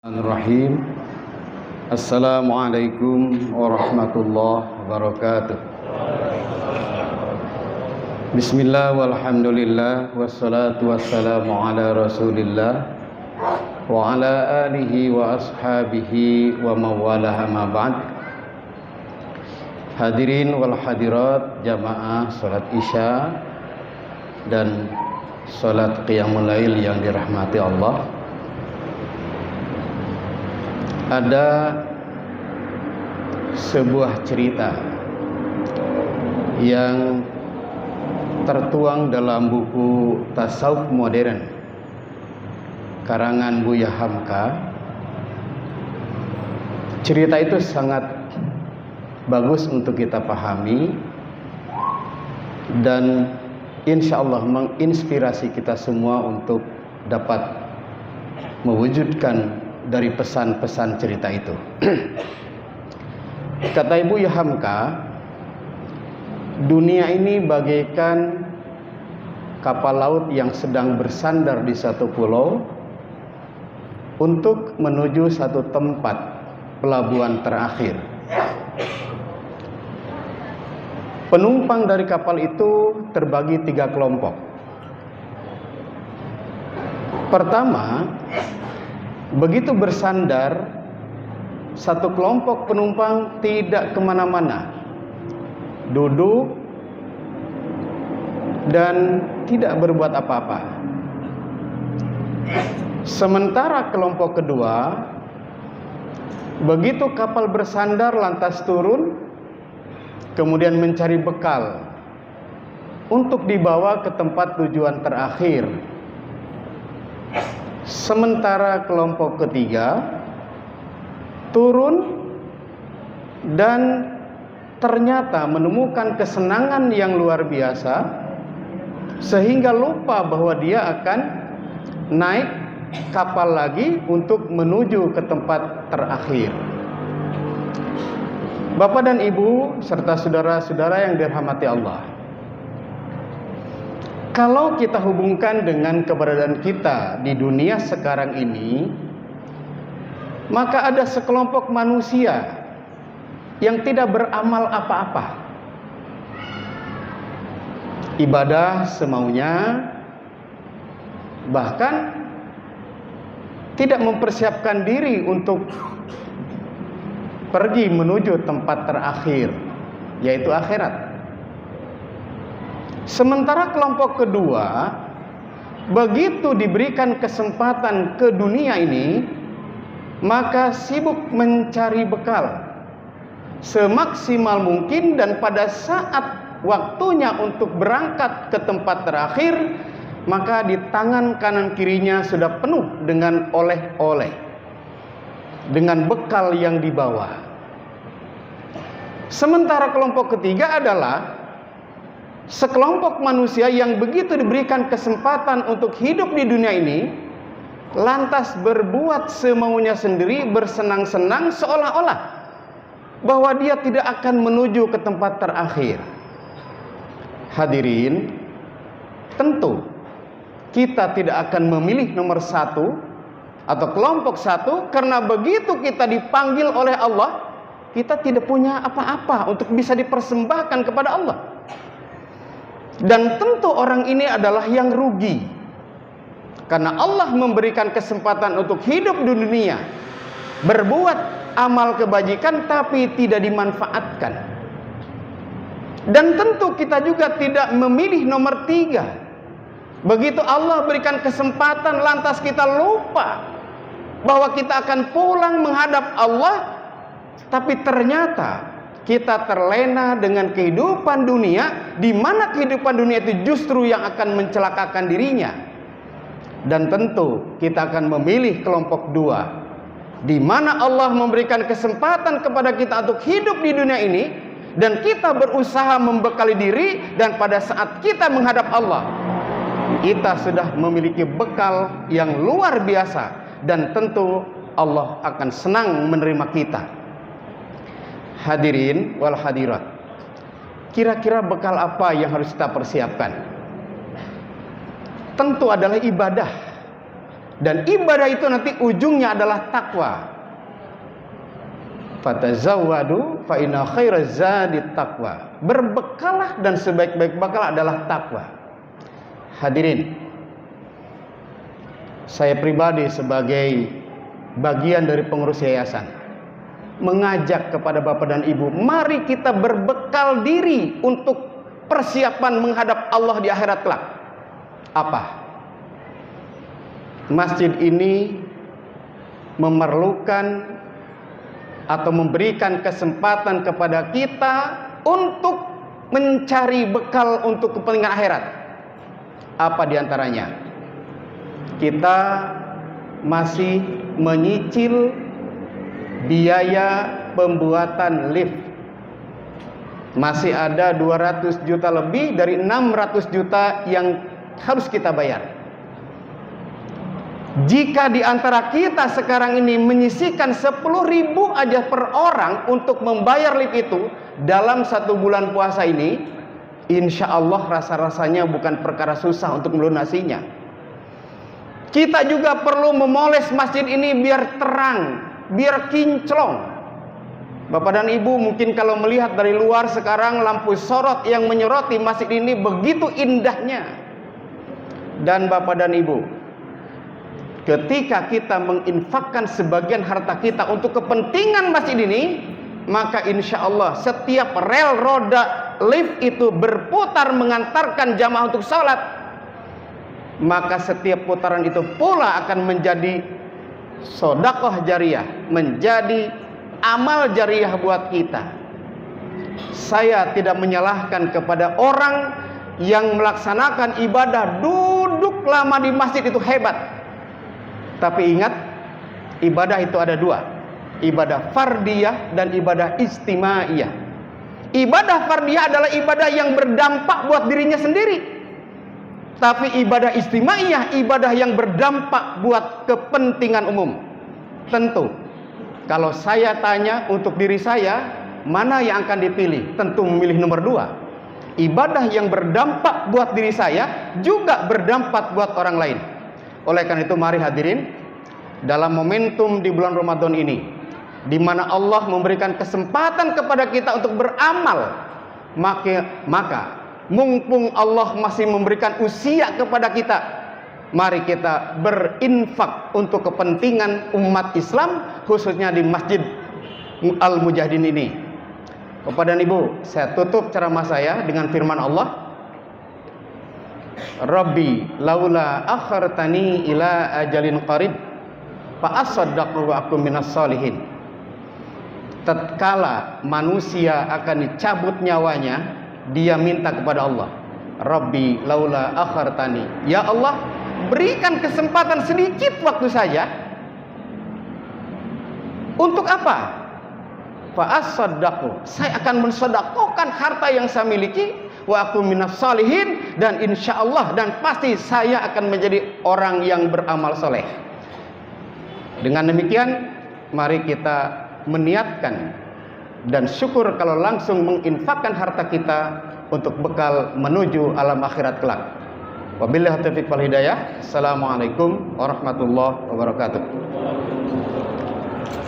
Bismillahirrahmanirrahim. Assalamualaikum warahmatullahi wabarakatuh. Bismillah walhamdulillah wassalatu wassalamu ala rasulillah wa ala alihi wa ashabihi wa mawalaha ma ba'd. Hadirin wal hadirat jamaah salat isya dan salat qiyamul lail yang dirahmati Allah. Ada sebuah cerita yang tertuang dalam buku Tasawuf Modern karangan Buya Hamka. Cerita itu sangat bagus untuk kita pahami dan insya Allah menginspirasi kita semua untuk dapat mewujudkan dari pesan-pesan cerita itu. Kata Ibu Hamka, dunia ini bagaikan kapal laut yang sedang bersandar di satu pulau untuk menuju satu tempat pelabuhan terakhir. Penumpang dari kapal itu terbagi 3 kelompok. Pertama, begitu bersandar, satu kelompok penumpang tidak kemana-mana, duduk dan tidak berbuat apa-apa. Sementara kelompok kedua, begitu kapal bersandar lantas turun, kemudian mencari bekal untuk dibawa ke tempat tujuan terakhir. Sementara kelompok ketiga turun dan ternyata menemukan kesenangan yang luar biasa sehingga lupa bahwa dia akan naik kapal lagi untuk menuju ke tempat terakhir. Bapak dan Ibu serta saudara-saudara yang dirahmati Allah, kalau kita hubungkan dengan keberadaan kita di dunia sekarang ini, maka ada sekelompok manusia yang tidak beramal apa-apa. Ibadah semaunya, bahkan tidak mempersiapkan diri untuk pergi menuju tempat terakhir, yaitu akhirat. Sementara kelompok kedua, begitu diberikan kesempatan ke dunia ini, maka sibuk mencari bekal semaksimal mungkin, dan pada saat waktunya untuk berangkat ke tempat terakhir, maka di tangan kanan kirinya sudah penuh dengan oleh-oleh, dengan bekal yang dibawa. Sementara kelompok ketiga adalah sekelompok manusia yang begitu diberikan kesempatan untuk hidup di dunia ini, lantas berbuat semaunya sendiri, bersenang-senang seolah-olah bahwa dia tidak akan menuju ke tempat terakhir. Hadirin, tentu kita tidak akan memilih nomor satu atau kelompok satu, karena begitu kita dipanggil oleh Allah, kita tidak punya apa-apa untuk bisa dipersembahkan kepada Allah. Dan tentu orang ini adalah yang rugi, karena Allah memberikan kesempatan untuk hidup di dunia, berbuat amal kebajikan, tapi tidak dimanfaatkan. Dan tentu kita juga tidak memilih nomor 3. Begitu Allah berikan kesempatan, lantas kita lupa bahwa kita akan pulang menghadap Allah, tapi ternyata kita terlena dengan kehidupan dunia, di mana kehidupan dunia itu justru yang akan mencelakakan dirinya. Dan tentu kita akan memilih kelompok 2, di mana Allah memberikan kesempatan kepada kita untuk hidup di dunia ini, dan kita berusaha membekali diri, dan pada saat kita menghadap Allah, kita sudah memiliki bekal yang luar biasa, dan tentu Allah akan senang menerima kita. Hadirin wal hadirat, kira-kira bekal apa yang harus kita persiapkan? Tentu adalah ibadah. Dan ibadah itu nanti ujungnya adalah takwa. Fatazawwadu fa inna khairaz zadi taqwa. Berbekalah dan sebaik-baik bekal adalah takwa. Hadirin, saya pribadi sebagai bagian dari pengurus yayasan mengajak kepada Bapak dan Ibu, mari kita berbekal diri untuk persiapan menghadap Allah di akhirat kelak. Apa? Masjid ini memerlukan atau memberikan kesempatan kepada kita untuk mencari bekal untuk kepentingan akhirat. Apa diantaranya? Kita masih menyicil biaya pembuatan lift. Masih ada 200 juta lebih dari 600 juta yang harus kita bayar. Jika di antara kita sekarang ini menyisihkan 10.000 aja per orang untuk membayar lift itu dalam 1 bulan puasa ini, insya Allah rasa-rasanya bukan perkara susah untuk melunasinya. Kita juga perlu memoles masjid ini biar terang, biar kinclong. Bapak dan Ibu mungkin kalau melihat dari luar sekarang lampu sorot yang menyoroti masjid ini begitu indahnya. Dan Bapak dan Ibu, ketika kita menginfakkan sebagian harta kita untuk kepentingan masjid ini, maka insya Allah setiap rel roda lift itu berputar mengantarkan jamaah untuk sholat, maka setiap putaran itu pula akan menjadi sedekah jariyah, menjadi amal jariyah buat kita. Saya tidak menyalahkan kepada orang yang melaksanakan ibadah duduk lama di masjid itu hebat. Tapi ingat, ibadah itu ada dua, ibadah fardiyah dan ibadah istimaiyah. Ibadah fardiyah adalah ibadah yang berdampak buat dirinya sendiri. Tapi ibadah istimaiyah, ibadah yang berdampak buat kepentingan umum. Tentu, kalau saya tanya untuk diri saya, mana yang akan dipilih? Tentu memilih nomor 2. Ibadah yang berdampak buat diri saya juga berdampak buat orang lain. Oleh karena itu mari hadirin, dalam momentum di bulan Ramadan ini, di mana Allah memberikan kesempatan kepada kita untuk beramal, maka mumpung Allah masih memberikan usia kepada kita, mari kita berinfak untuk kepentingan umat Islam, khususnya di Masjid Al-Mujahidin ini. Bapak dan Ibu, saya tutup ceramah saya dengan firman Allah, Rabbi laula akhartani ila ajalin qarib fa asaddaqu wa akum minas solihin. Tatkala manusia akan dicabut nyawanya, dia minta kepada Allah, Rabbi laula akhartani, ya Allah, berikan kesempatan sedikit waktu saja. Untuk apa? Fa asaddaqu, saya akan mensedekahkan harta yang saya miliki, wa aku minas salihin, dan insya Allah dan pasti saya akan menjadi orang yang beramal soleh. Dengan demikian, mari kita meniatkan dan syukur kalau langsung menginfakkan harta kita untuk bekal menuju alam akhirat kelak. Wabillahi taufiq wal hidayah. Assalamualaikum warahmatullahi wabarakatuh.